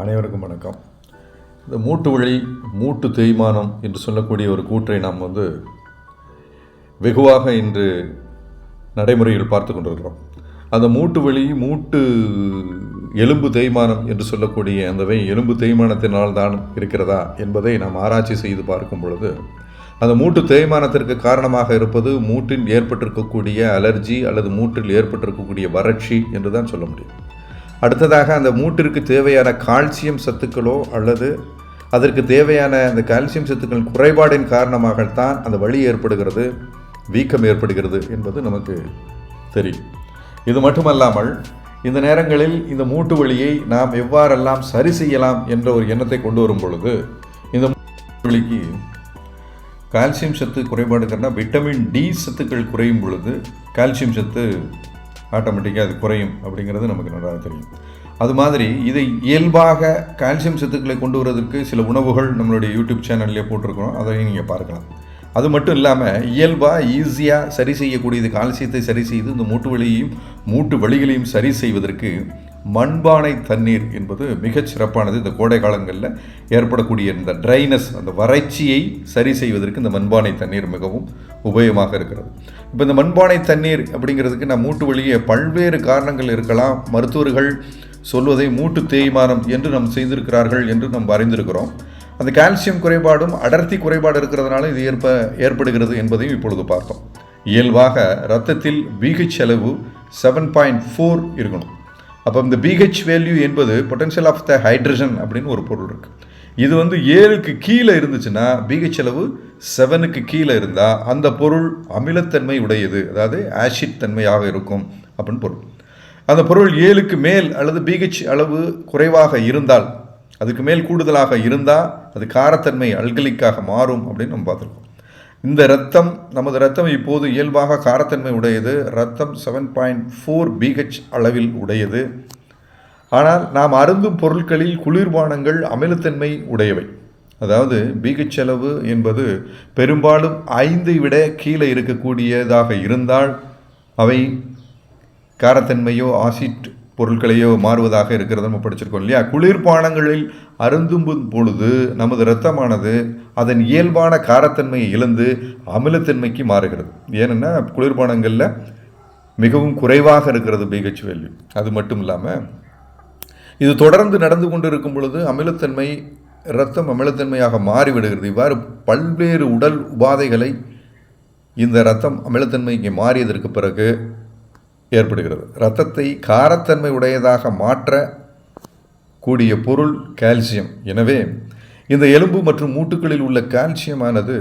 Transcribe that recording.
அனைவருக்கும் வணக்கம். இந்த மூட்டு வலி, மூட்டு தேய்மானம் என்று சொல்லக்கூடிய ஒரு கூற்றை நாம் வெகுவாக இன்று நடைமுறையில் பார்த்து கொண்டிருக்கிறோம். அந்த மூட்டு வலி, மூட்டு எலும்பு தேய்மானம் என்று சொல்லக்கூடிய அந்த எலும்பு தேய்மானத்தினால் தான் இருக்கிறதா என்பதை நாம் ஆராய்ச்சி செய்து பார்க்கும் பொழுது, அந்த மூட்டு தேய்மானத்திற்கு காரணமாக இருப்பது மூட்டில் ஏற்பட்டிருக்கக்கூடிய அலர்ஜி அல்லது மூட்டில் ஏற்பட்டிருக்கக்கூடிய வறட்சி என்று தான் சொல்ல முடியும். அடுத்ததாக அந்த மூட்டிற்கு தேவையான கால்சியம் சத்துக்களோ அல்லது அதற்கு தேவையான அந்த கால்சியம் சத்துக்கள் குறைபாடின் காரணமாகத்தான் அந்த வலி ஏற்படுகிறது, வீக்கம் ஏற்படுகிறது என்பது நமக்கு தெரியும். இது மட்டுமல்லாமல் இந்த நேரங்களில் இந்த மூட்டு வலியை நாம் எவ்வாறெல்லாம் சரி செய்யலாம் என்ற ஒரு எண்ணத்தை கொண்டு வரும் பொழுது, இந்த மூட்டு வலிக்கு கால்சியம் சத்து குறைபாடுன்னா விட்டமின் டி சத்துக்கள் குறையும் பொழுது கால்சியம் சத்து ஆட்டோமேட்டிக்காக அது குறையும் அப்படிங்கிறது நமக்கு நன்றாக தெரியும். அது மாதிரி இதை இயல்பாக கால்சியம் சத்துக்களை கொண்டு வருவதற்கு சில உணவுகள் நம்மளுடைய யூடியூப் சேனல்லே போட்டிருக்கிறோம், அதையும் நீங்கள் பார்க்கலாம். அது மட்டும் இல்லாமல் இயல்பாக ஈஸியாக சரி செய்யக்கூடியது, கால்சியத்தை சரி செய்து இந்த மூட்டு வலியையும் மூட்டு வலிகளையும் சரி செய்வதற்கு மண்பானை தண்ணீர் என்பது மிகச் சிறப்பானது. இந்த கோடை காலங்களில் ஏற்படக்கூடிய இந்த ட்ரைனஸ், அந்த வறட்சியை சரி செய்வதற்கு இந்த மண்பானை தண்ணீர் மிகவும் உபயோகமாக இருக்கிறது. இப்போ இந்த மண்பானை தண்ணீர் அப்படிங்கிறதுக்கு நான் மூட்டு வலியை பல்வேறு காரணங்கள் இருக்கலாம். மருத்துவர்கள் சொல்வதை மூட்டு தேய்மானம் என்று நாம் செய்திருக்கிறார்கள் என்று நாம் அறிந்திருக்கிறோம். அந்த கால்சியம் குறைபாடும் அடர்த்தி குறைபாடு இருக்கிறதுனால இது ஏற்படுகிறது என்பதையும் இப்பொழுது பார்த்தோம். இயல்பாக இரத்தத்தில் BH அளவு 7.4 இருக்கணும். அப்போ இந்த BH வேல்யூ என்பது பொட்டன்ஷியல் ஆஃப் த ஹைட்ரஜன் அப்படின்னு ஒரு பொருள் இருக்குது. இது 7க்கு கீழே இருந்துச்சுன்னா, BH அளவு 7க்கு கீழே இருந்தால் அந்த பொருள் அமிலத்தன்மை உடையது, அதாவது ஆசிட் தன்மையாக இருக்கும் அப்படின்னு பொருள். அந்த பொருள் 7க்கு மேல் அல்லது BH அளவு குறைவாக இருந்தால், அதுக்கு மேல் கூடுதலாக இருந்தால் அது காரத்தன்மை அல்கலிக்காக மாறும் அப்படின்னு நம்ம பார்த்துருக்கோம். இந்த நமது இரத்தம் இப்போது இயல்பாக காரத்தன்மை உடையது. இரத்தம் 7.4 BH அளவில் உடையது. ஆனால் நாம் அருந்தும் பொருட்களில் குளிர்பானங்கள் அமிலத்தன்மை உடையவை. அதாவது BH அளவு என்பது பெரும்பாலும் 5ஐ விட கீழே இருக்கக்கூடியதாக இருந்தால் அவை காரத்தன்மையோ ஆசிட் பொருட்களையோ மாறுவதாக இருக்கிறத நம்ம படிச்சிருக்கோம் இல்லையா. குளிர்பானங்களில் அருந்தும் பொழுது நமது இரத்தமானது அதன் இயல்பான காரத்தன்மையை இழந்து அமிலத்தன்மைக்கு மாறுகிறது. ஏன்னா குளிர்பானங்களில் மிகவும் குறைவாக இருக்கிறது BH வேல்யூ. அது மட்டும் இல்லாமல் இது தொடர்ந்து நடந்து கொண்டு இருக்கும் பொழுது அமிலத்தன்மை, இரத்தம் அமிலத்தன்மையாக மாறிவிடுகிறது. இவ்வாறு பல்வேறு உடல் உபாதைகளை இந்த இரத்தம் அமிலத்தன்மைக்கு மாறியதற்கு பிறகு ஏற்படுகிறது. இரத்தத்தை காரத்தன்மை உடையதாக மாற்ற கூடிய பொருள் கால்சியம். எனவே இந்த எலும்பு மற்றும் மூட்டுகளில் உள்ள கால்சியமானது